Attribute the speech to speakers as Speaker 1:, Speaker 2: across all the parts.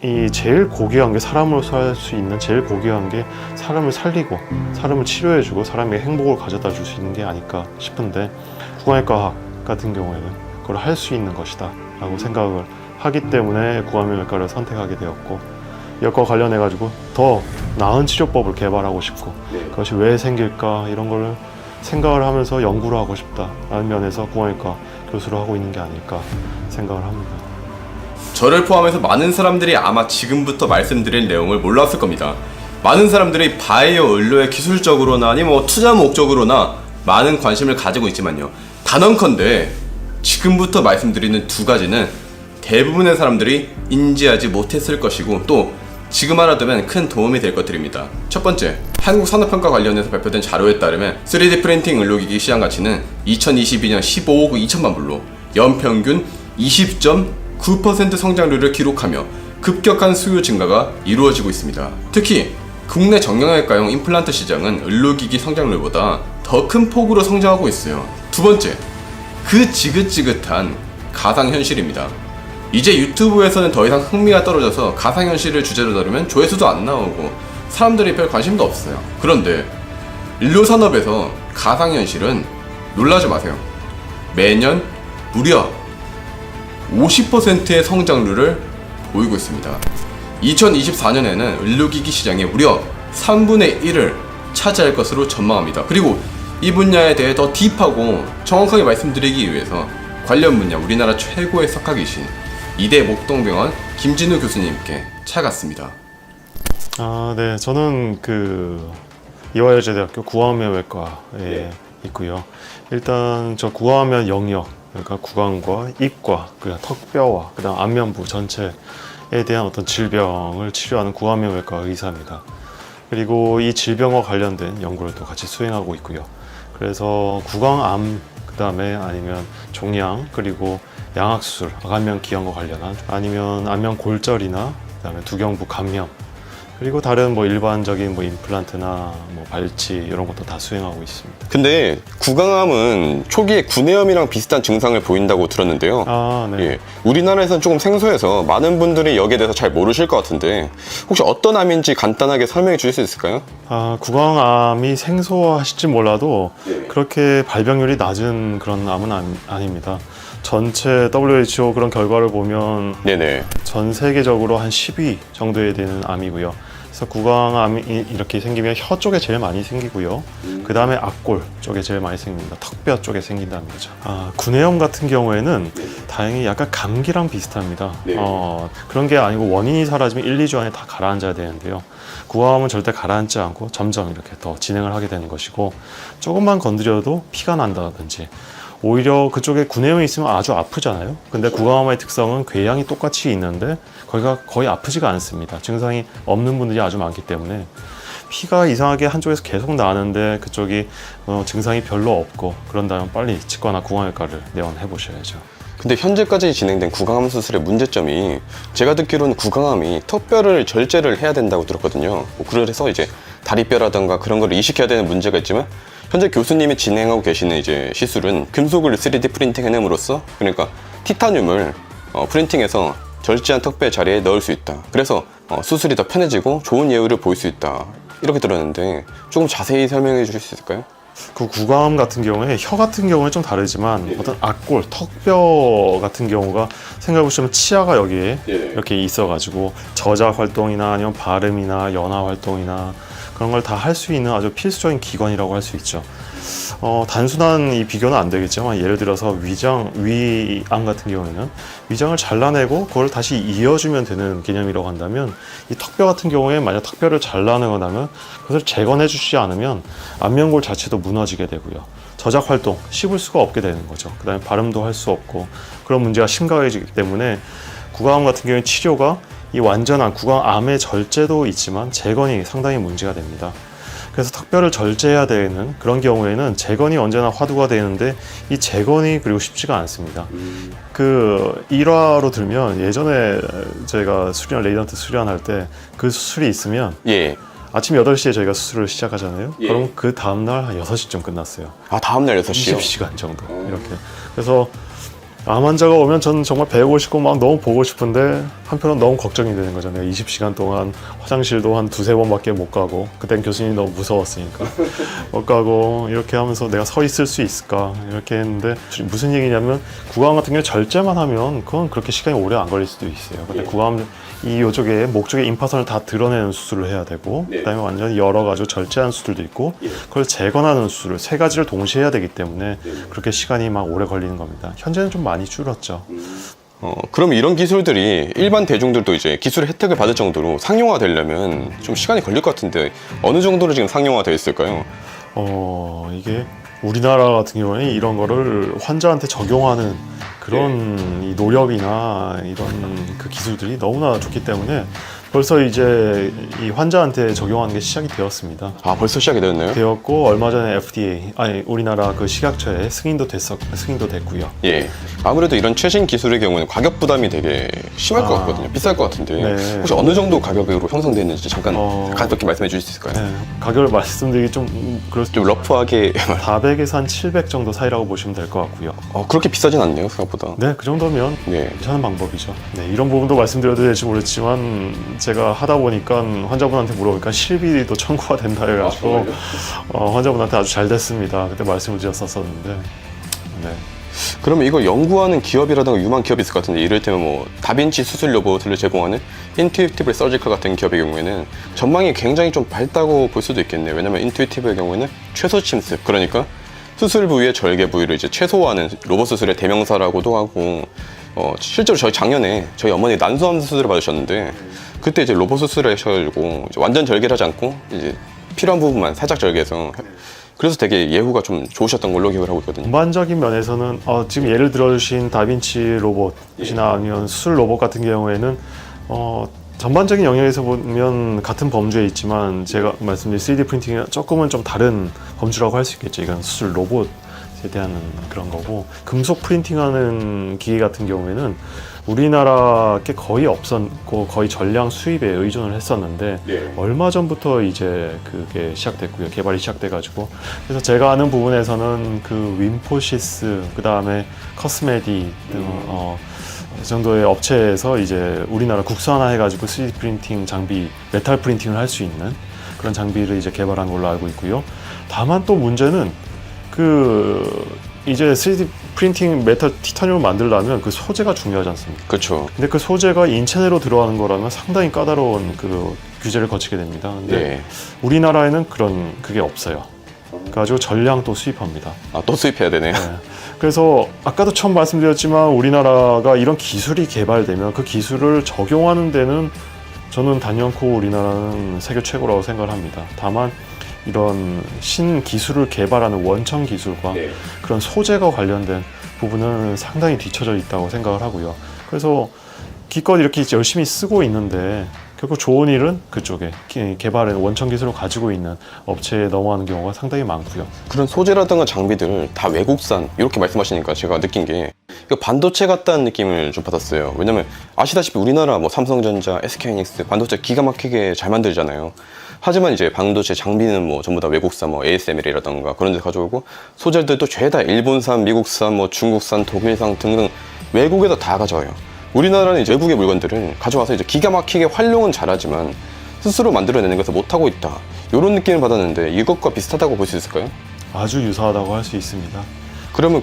Speaker 1: 이 제일 고귀한 게 사람으로서 할 수 있는 제일 고귀한 게 사람을 살리고 사람을 치료해주고 사람에게 행복을 가져다 줄 수 있는 게 아닐까 싶은데 구강외과 같은 경우에는 그걸 할 수 있는 것이다 라고 생각을 하기 때문에 구강외과를 선택하게 되었고 이것과 관련해 가지고 더 나은 치료법을 개발하고 싶고 그것이 왜 생길까 이런 걸 생각을 하면서 연구를 하고 싶다라는 면에서 구강외과 교수를 하고 있는 게 아닐까 생각을 합니다.
Speaker 2: 저를 포함해서 많은 사람들이 아마 지금부터 말씀드릴 내용을 몰랐을 겁니다. 많은 사람들이 바이오 의료에 기술적으로나 아니면 투자 목적으로나 많은 관심을 가지고 있지만요, 단언컨대 지금부터 말씀드리는 두 가지는 대부분의 사람들이 인지하지 못했을 것이고 또 지금 알아두면 큰 도움이 될 것들입니다. 첫 번째, 한국산업평가 관련해서 발표된 자료에 따르면 3D 프린팅 의료기기 시장 가치는 2022년 15억 2천만 불로 연평균 20.9% 성장률을 기록하며 급격한 수요 증가가 이루어지고 있습니다. 특히 국내 정형외과용 임플란트 시장은 의료기기 성장률보다 더 큰 폭으로 성장하고 있어요. 두 번째, 그 지긋지긋한 가상현실입니다. 이제 유튜브에서는 더 이상 흥미가 떨어져서 가상현실을 주제로 다루면 조회수도 안 나오고 사람들이 별 관심도 없어요. 그런데 의료산업에서 가상현실은 놀라지 마세요. 매년 무려 50%의 성장률을 보이고 있습니다. 2024년에는 의료기기 시장의 무려 3분의 1을 차지할 것으로 전망합니다. 그리고 이 분야에 대해 더 딥하고 정확하게 말씀드리기 위해서 관련 분야 우리나라 최고의 석학이신 이대 목동병원 김진우 교수님께 찾아갔습니다.
Speaker 1: 네, 저는 이화여자대학교 구강외과에 있고요. 일단 저 구강하면 영역, 그러니까 구강과 입과, 그냥 턱뼈와 그다음 안면부 전체에 대한 어떤 질병을 치료하는 구강외과 의사입니다. 그리고 이 질병과 관련된 연구를 또 같이 수행하고 있고요. 그래서 구강암, 그다음에 아니면 종양, 그리고 양악수술, 안면 기형과 관련한, 아니면 안면 골절이나 그다음에 두경부 감염, 그리고 다른 일반적인 임플란트나 발치 이런 것도 다 수행하고 있습니다.
Speaker 3: 근데 구강암은 초기에 구내염이랑 비슷한 증상을 보인다고 들었는데요.
Speaker 1: 네.
Speaker 3: 예, 우리나라에서는 조금 생소해서 많은 분들이 여기에 대해서 잘 모르실 것 같은데 혹시 어떤 암인지 간단하게 설명해 주실 수 있을까요?
Speaker 1: 구강암이 생소하실지 몰라도 그렇게 발병률이 낮은 그런 암은 아닙니다. 전체 WHO 그런 결과를 보면
Speaker 3: 네네.
Speaker 1: 전 세계적으로 한 10위 정도에 되는 암이고요. 그래서 구강암이 이렇게 생기면 혀 쪽에 제일 많이 생기고요. 그 다음에 앞골 쪽에 제일 많이 생깁니다. 턱뼈 쪽에 생긴다는 거죠. 구내염 같은 경우에는 다행히 약간 감기랑 비슷합니다. 그런 게 아니고 원인이 사라지면 1, 2주 안에 다 가라앉아야 되는데요. 구강암은 절대 가라앉지 않고 점점 이렇게 더 진행을 하게 되는 것이고, 조금만 건드려도 피가 난다든지, 오히려 그쪽에 구내염이 있으면 아주 아프잖아요. 근데 구강암의 특성은 궤양이 똑같이 있는데 거기가 거의 아프지가 않습니다. 증상이 없는 분들이 아주 많기 때문에 피가 이상하게 한쪽에서 계속 나는데 그쪽이 증상이 별로 없고 그런다면 빨리 치과나 구강외과를 내원해 보셔야죠.
Speaker 3: 근데 현재까지 진행된 구강암 수술의 문제점이, 제가 듣기로는 구강암이 턱뼈를 절제를 해야 된다고 들었거든요. 그래서 이제 다리뼈라든가 그런 걸 이식해야 되는 문제가 있지만, 현재 교수님이 진행하고 계시는 이제 시술은 금속을 3D 프린팅 해냄으로써, 그러니까 티타늄을 프린팅해서 절제한 턱뼈 자리에 넣을 수 있다. 그래서 수술이 더 편해지고 좋은 예후를 보일 수 있다. 이렇게 들었는데 조금 자세히 설명해 주실 수 있을까요?
Speaker 1: 그 구강암 같은 경우에 혀 같은 경우는 좀 다르지만 어떤 앞골, 턱뼈 같은 경우가 생각해보시면 치아가 여기에 이렇게 있어가지고 저작 활동이나 아니면 발음이나 연화 활동이나 그런 걸 다 할 수 있는 아주 필수적인 기관이라고 할 수 있죠. 단순한 이 비교는 안 되겠지만 예를 들어서 위암 같은 경우에는 위장을 잘라내고 그걸 다시 이어주면 되는 개념이라고 한다면, 이 턱뼈 같은 경우에 만약 턱뼈를 잘라내거나 그것을 재건해 주지 않으면 안면골 자체도 무너지게 되고요. 저작 활동, 씹을 수가 없게 되는 거죠. 그 다음에 발음도 할 수 없고 그런 문제가 심각해지기 때문에 구강암 같은 경우에 치료가 이 완전한 구강암의 절제도 있지만 재건이 상당히 문제가 됩니다. 그래서 턱뼈를 절제해야 되는 그런 경우에는 재건이 언제나 화두가 되는데 이 재건이 그리고 쉽지가 않습니다. 일화로 들면 예전에 저희가 레이던트 수련할 때 그 수술이 있으면 아침 8시에 저희가 수술을 시작하잖아요. 그럼 그 다음날 한 6시쯤 끝났어요.
Speaker 3: 다음날 6시요?
Speaker 1: 20시간 정도 이렇게. 그래서 암 환자가 오면 저는 정말 배우고 싶고 막 너무 보고 싶은데 한편으로는 너무 걱정이 되는 거죠. 내가 20시간 동안 화장실도 한 두세 번밖에 못 가고, 그땐 교수님이 너무 무서웠으니까 못 가고, 이렇게 하면서 내가 서 있을 수 있을까 이렇게 했는데, 무슨 얘기냐면 구강 같은 경우에 절제만 하면 그건 그렇게 시간이 오래 안 걸릴 수도 있어요. 근데 구강 이 요쪽에 목 쪽에 임파선을 다 드러내는 수술을 해야 되고, 그다음에 완전히 열어가지고 절제하는 수술도 있고, 그걸 재건하는 수술을 세 가지를 동시에 해야 되기 때문에 그렇게 시간이 막 오래 걸리는 겁니다. 현재는 좀 많이 줄었죠.
Speaker 3: 그럼 이런 기술들이 일반 대중들도 이제 기술의 혜택을 받을 정도로 상용화 되려면 좀 시간이 걸릴 것 같은데 어느 정도로 지금 상용화 되어 있을까요?
Speaker 1: 이게 우리나라 같은 경우에 이런 거를 환자한테 적용하는 그런 이 노력이나 이런 그 기술들이 너무나 좋기 때문에 벌써 이제 이 환자한테 적용하는 게 시작이 되었습니다.
Speaker 3: 아, 벌써 시작이 되었나요?
Speaker 1: 되었고, 얼마 전에 FDA, 우리나라 그 식약처에 승인도 됐고요.
Speaker 3: 예. 아무래도 이런 최신 기술의 경우는 가격 부담이 되게 심할 것 같거든요. 비쌀 것 같은데.
Speaker 1: 네.
Speaker 3: 혹시 어느 정도 가격으로 형성되는지 잠깐 가볍게 말씀해 주실 수 있을까요?
Speaker 1: 네, 가격을 말씀드리기 좀
Speaker 3: 좀 러프하게.
Speaker 1: 400에서 한 700 정도 사이라고 보시면 될 것 같고요.
Speaker 3: 그렇게 비싸진 않네요, 생각보다.
Speaker 1: 네, 그 정도면
Speaker 3: 네.
Speaker 1: 괜찮은 방법이죠. 네, 이런 부분도 말씀드려도 될지 모르겠지만 제가 하다 보니까 환자분한테 물어보니까 실비도 청구가 된다 해가지고 환자분한테 아주 잘 됐습니다. 그때 말씀을 드렸었는데. 네.
Speaker 3: 그러면 이걸 연구하는 기업이라든가 유망 기업이 있을 것 같은데, 이를테면 뭐 다빈치 수술 로봇을 제공하는 인투이티브 서지컬 같은 기업의 경우에는 전망이 굉장히 좀 밝다고 볼 수도 있겠네요. 왜냐면 인투이티브의 경우에는 최소 침습, 그러니까 수술 부위의 절개 부위를 이제 최소화하는 로봇 수술의 대명사라고도 하고, 실제로 작년에 저희 어머니 난소암 수술을 받으셨는데, 그때 이제 로봇 수술을 하셔가지고 이제 완전 절개를 하지 않고 이제 필요한 부분만 살짝 절개해서, 그래서 되게 예후가 좀 좋으셨던 걸로 기억을 하고 있거든요.
Speaker 1: 전반적인 면에서는 지금 예를 들어주신 다빈치 로봇이나 아니면 수술 로봇 같은 경우에는 전반적인 영역에서 보면 같은 범주에 있지만, 제가 말씀드린 3D 프린팅이랑 조금은 좀 다른 범주라고 할 수 있겠죠. 이건 수술 로봇에 대한 그런 거고, 금속 프린팅하는 기계 같은 경우에는 우리나라 게 거의 없었고 거의 전량 수입에 의존을 했었는데, 얼마 전부터 이제 그게 시작됐고요. 개발이 시작돼가지고, 그래서 제가 아는 부분에서는 그 윈포시스, 그 다음에 커스메디 등 이 정도의 업체에서 이제 우리나라 국산화해가지고 3D 프린팅 장비, 메탈 프린팅을 할 수 있는 그런 장비를 이제 개발한 걸로 알고 있고요. 다만 또 문제는 이제 3D 프린팅 메탈 티타늄을 만들려면 그 소재가 중요하지 않습니까?
Speaker 3: 그렇죠.
Speaker 1: 근데 그 소재가 인체 내로 들어가는 거라면 상당히 까다로운 그 규제를 거치게 됩니다. 근데 우리나라에는 그게 없어요. 그래가지고 전량 또 수입합니다.
Speaker 3: 또 수입해야 되네요.
Speaker 1: 네. 그래서 아까도 처음 말씀드렸지만 우리나라가 이런 기술이 개발되면 그 기술을 적용하는 데는 저는 단연코 우리나라는 세계 최고라고 생각을 합니다. 다만 이런 신기술을 개발하는 원천 기술과 그런 소재가 관련된 부분은 상당히 뒤처져 있다고 생각을 하고요. 그래서 기껏 이렇게 열심히 쓰고 있는데 결국 좋은 일은 그쪽에 개발의 원천 기술을 가지고 있는 업체에 넘어가는 경우가 상당히 많고요.
Speaker 3: 그런 소재라든가 장비들 다 외국산 이렇게 말씀하시니까 제가 느낀 게 이거 반도체 같다는 느낌을 좀 받았어요. 왜냐면 아시다시피 우리나라 뭐 삼성전자, SK하이닉스 반도체 기가 막히게 잘 만들잖아요. 하지만 이제 반도체 장비는 뭐 전부 다 외국산, 뭐 ASML이라던가 그런 데 가져오고, 소재들도 죄다 일본산, 미국산, 뭐 중국산, 독일산 등등 외국에서 다 가져와요. 우리나라는 이제 외국의 물건들을 가져와서 이제 기가 막히게 활용은 잘하지만 스스로 만들어내는 것을 못하고 있다, 이런 느낌을 받았는데 이것과 비슷하다고 볼 수 있을까요?
Speaker 1: 아주 유사하다고 할 수 있습니다.
Speaker 3: 그러면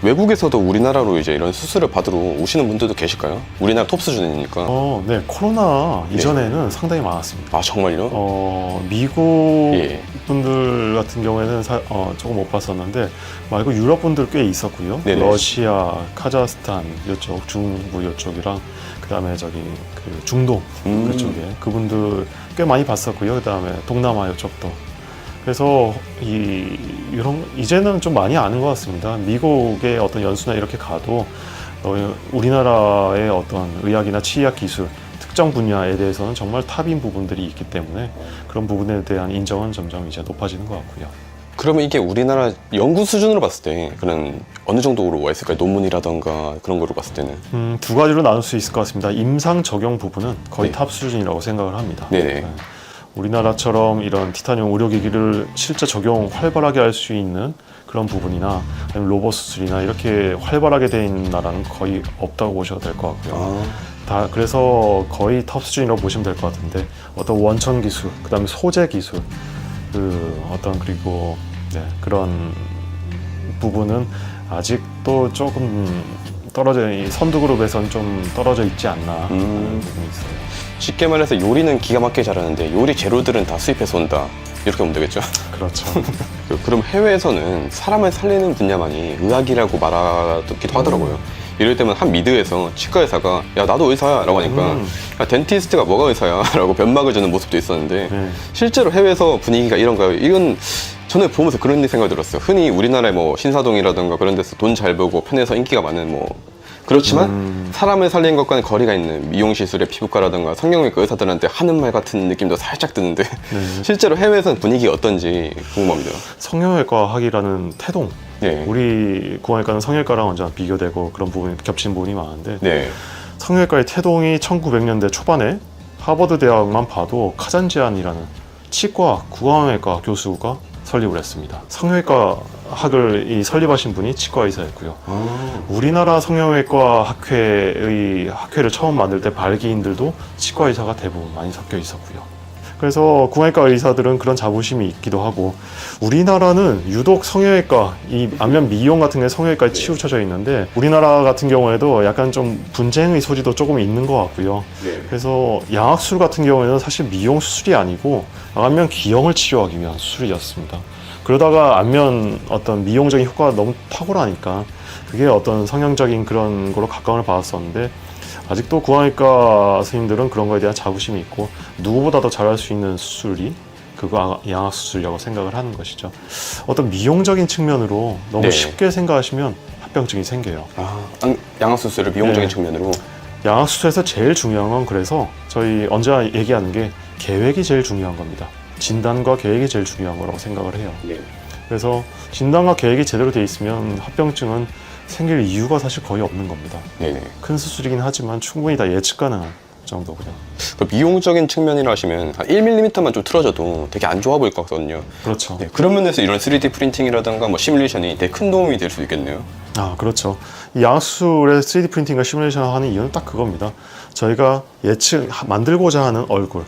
Speaker 3: 외국에서도 우리나라로 이제 이런 수술을 받으러 오시는 분들도 계실까요? 우리나라 톱 수준이니까.
Speaker 1: 네, 코로나 이전에는 상당히 많았습니다.
Speaker 3: 아, 정말요?
Speaker 1: 미국 분들 같은 경우에는 조금 못 봤었는데, 말고 유럽 분들 꽤 있었고요.
Speaker 3: 네네.
Speaker 1: 러시아, 카자흐스탄 이쪽, 중부 이쪽이랑 그다음에 그 중동 그쪽에 그분들 꽤 많이 봤었고요. 그다음에 동남아 이쪽도. 그래서 이제는 좀 많이 아는 것 같습니다. 미국의 어떤 연수나 이렇게 가도 우리나라의 어떤 의학이나 치의학 기술 특정 분야에 대해서는 정말 탑인 부분들이 있기 때문에 그런 부분에 대한 인정은 점점 이제 높아지는 것 같고요.
Speaker 3: 그러면 이게 우리나라 연구 수준으로 봤을 때 그런 어느 정도로 와 있을까요? 논문이라던가 그런 거로 봤을 때는?
Speaker 1: 두 가지로 나눌 수 있을 것 같습니다. 임상 적용 부분은 거의 탑 수준이라고 생각을 합니다.
Speaker 3: 네네.
Speaker 1: 우리나라처럼 이런 티타늄 의료기기를 실제 적용 활발하게 할 수 있는 그런 부분이나 아니면 로봇 수술이나 이렇게 활발하게 돼 있는 나라는 거의 없다고 보셔도 될 것 같고요. 다 그래서 거의 탑 수준이라고 보시면 될 것 같은데 어떤 원천 기술, 그다음에 소재 기술, 그리고 그런 부분은 아직도 조금 이 선두그룹에선 좀 떨어져 있지 않나 하는 부분이 있어요.
Speaker 3: 쉽게 말해서 요리는 기가 막히게 잘하는데 요리 재료들은 다 수입해서 온다. 이렇게 보면 되겠죠?
Speaker 1: 그렇죠.
Speaker 3: 그럼 해외에서는 사람을 살리는 분야만이 의학이라고 말하기도 하더라고요. 이럴 때면 한 미드에서 치과 의사가 야 나도 의사야 라고 하니까 야 덴티스트가 뭐가 의사야 라고 변막을 주는 모습도 있었는데 실제로 해외에서 분위기가 이런가요? 이건 저는 보면서 그런 생각이 들었어요. 흔히 우리나라의 뭐 신사동이라든가 그런 데서 돈 잘 벌고 편해서 인기가 많은 뭐 그렇지만 사람을 살리는 것과는 거리가 있는 미용시술의 피부과라든가 성형외과 의사들한테 하는 말 같은 느낌도 살짝 드는데 실제로 해외에서는 분위기가 어떤지 궁금합니다.
Speaker 1: 성형외과 학이라는 태동,
Speaker 3: 네.
Speaker 1: 우리 구강외과는 성형외과랑 완전 비교되고 그런 부분이 겹친 부분이 많은데
Speaker 3: 네.
Speaker 1: 성형외과의 태동이 1900년대 초반에 하버드 대학만 봐도 카잔지안이라는 치과 구강외과 교수가 설립을 했습니다. 성형외과 학을 설립하신 분이 치과 의사였고요. 우리나라 성형외과 학회를 처음 만들 때 발기인들도 치과 의사가 대부분 많이 섞여 있었고요. 그래서 구강외과 의사들은 그런 자부심이 있기도 하고, 우리나라는 유독 성형외과, 이 안면 미용 같은 게 성형외과에 치우쳐져 있는데 우리나라 같은 경우에도 약간 좀 분쟁의 소지도 조금 있는 것 같고요. 그래서 양악수술 같은 경우에는 사실 미용 수술이 아니고 안면 기형을 치료하기 위한 수술이었습니다. 그러다가 안면 어떤 미용적인 효과가 너무 탁월하니까 그게 어떤 성형적인 그런 거로 각광을 받았었는데, 아직도 구강외과 선생님들은 그런 거에 대한 자부심이 있고 누구보다 더 잘할 수 있는 수술이 그거 양악수술이라고 생각을 하는 것이죠. 어떤 미용적인 측면으로 너무 쉽게 생각하시면 합병증이 생겨요.
Speaker 3: 양악수술을 미용적인 측면으로?
Speaker 1: 양악수술에서 제일 중요한 건, 그래서 저희 언제나 얘기하는 게 계획이 제일 중요한 겁니다. 진단과 계획이 제일 중요한 거라고 생각을 해요. 그래서 진단과 계획이 제대로 돼 있으면 합병증은 생길 이유가 사실 거의 없는 겁니다. 큰 수술이긴 하지만 충분히 다 예측 가능한 정도고요.
Speaker 3: 그 미용적인 측면이라 하시면 한 1mm만 좀 틀어져도 되게 안 좋아 보일 것 같거든요.
Speaker 1: 그렇죠.
Speaker 3: 그런 면에서 이런 3D 프린팅이라든가 뭐 시뮬레이션이 되게 큰 도움이 될 수 있겠네요.
Speaker 1: 그렇죠. 이 양악수술의 3D 프린팅과 시뮬레이션을 하는 이유는 딱 그겁니다. 저희가 만들고자 하는 얼굴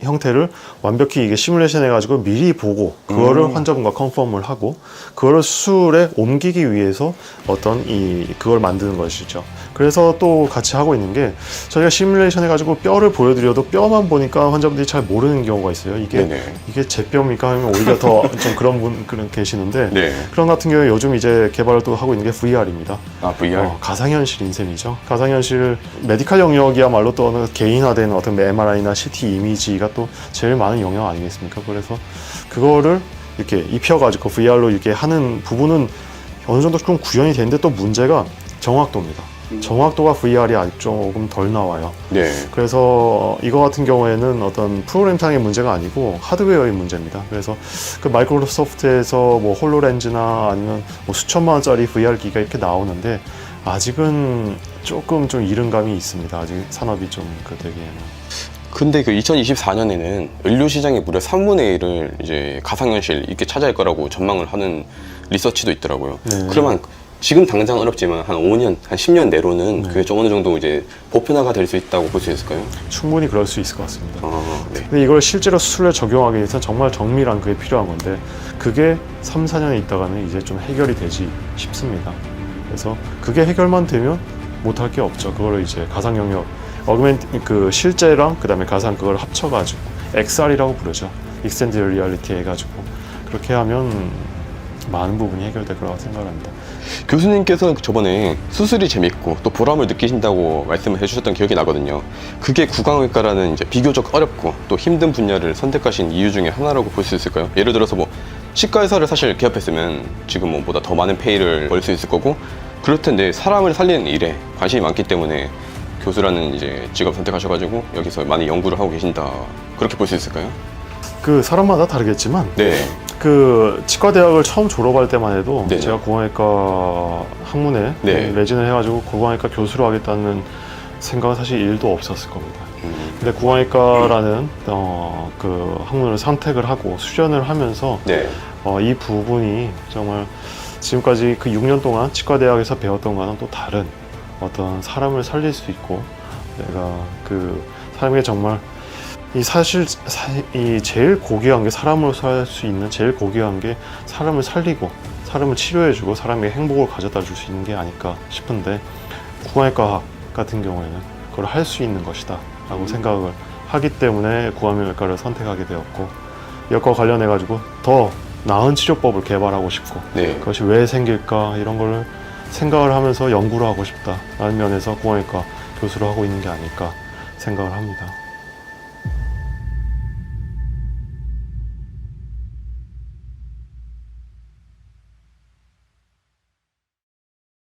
Speaker 1: 형태를 완벽히 이게 시뮬레이션 해가지고 미리 보고 그거를 환자분과 컨펌을 하고 그거를 수술에 옮기기 위해서 그걸 만드는 것이죠. 그래서 또 같이 하고 있는 게, 저희가 시뮬레이션 해가지고 뼈를 보여드려도 뼈만 보니까 환자분들이 잘 모르는 경우가 있어요. 이게 제 뼈입니까? 하면 오히려 더 좀 그런 계시는데 그런 같은 경우에 요즘 이제 개발을 또 하고 있는 게 VR입니다.
Speaker 3: VR?
Speaker 1: 가상현실 인셈이죠. 가상현실 메디칼 영역이야말로 또 어느 개인화된 어떤 MRI나 CT 이미지가 또 제일 많은 영역 아니겠습니까? 그래서 그거를 이렇게 입혀가지고 VR로 이렇게 하는 부분은 어느 정도 좀 구현이 되는데, 또 문제가 정확도입니다. 정확도가 VR이 아직 조금 덜 나와요. 그래서 이거 같은 경우에는 어떤 프로그램상의 문제가 아니고 하드웨어의 문제입니다. 그래서 그 마이크로소프트에서 뭐 홀로렌즈나 아니면 뭐 수천만 원짜리 VR 기기가 이렇게 나오는데 아직은 조금 좀 이른 감이 있습니다. 아직 산업이 좀 되기에는.
Speaker 3: 근데 그 2024년에는 의료 시장의 무려 3분의 1을 이제 가상현실 이렇게 차지할 거라고 전망을 하는 리서치도 있더라고요. 그러면 지금 당장 어렵지만 한 5년, 한 10년 내로는 그게 좀 어느 정도 이제 보편화가 될 수 있다고 볼 수 있을까요?
Speaker 1: 충분히 그럴 수 있을 것 같습니다. 근데 이걸 실제로 수술에 적용하기 위해서 정말 정밀한 그게 필요한 건데, 그게 3, 4년에 있다가는 이제 좀 해결이 되지 싶습니다. 그래서 그게 해결만 되면 못할 게 없죠. 그거를 이제 가상 영역, 실제랑 그다음에 가상 그걸 합쳐가지고 XR이라고 부르죠. 익스텐드 리얼리티 해가지고 그렇게 하면 많은 부분이 해결될 거라고 생각합니다.
Speaker 3: 교수님께서 저번에 수술이 재밌고 또 보람을 느끼신다고 말씀을 해주셨던 기억이 나거든요. 그게 구강외과라는 이제 비교적 어렵고 또 힘든 분야를 선택하신 이유 중에 하나라고 볼 수 있을까요? 예를 들어서 뭐 치과 의사를 사실 개업했으면 지금 뭐보다 더 많은 페이를 벌 수 있을 거고 그럴 텐데, 사람을 살리는 일에 관심이 많기 때문에 교수라는 이제 직업 선택하셔가지고 여기서 많이 연구를 하고 계신다, 그렇게 볼 수 있을까요?
Speaker 1: 그 사람마다 다르겠지만 그 치과대학을 처음 졸업할 때만 해도 제가 구강외과 학문에 매진을 해가지고 구강외과 교수로 하겠다는 생각은 사실 1도 없었을 겁니다. 근데 구강외과라는 그 학문을 선택을 하고 수련을 하면서
Speaker 3: 네.
Speaker 1: 이 부분이 정말 지금까지 그 6년 동안 치과대학에서 배웠던 거와는 또 다른 어떤 사람을 살릴 수 있고, 내가 그 사람에게 정말 이 제일 고귀한 게, 사람으로서 할 수 있는 제일 고귀한 게 사람을 살리고 사람을 치료해주고 사람에게 행복을 가져다 줄 수 있는 게 아닐까 싶은데, 구강외과 같은 경우에는 그걸 할 수 있는 것이다 라고 생각을 하기 때문에 구강외과를 선택하게 되었고, 이것과 관련해 가지고 더 나은 치료법을 개발하고 싶고,
Speaker 3: 네.
Speaker 1: 그것이 왜 생길까 이런 걸 생각을 하면서 연구를 하고 싶다라는 면에서 구강외과 교수를 하고 있는 게 아닐까 생각을 합니다.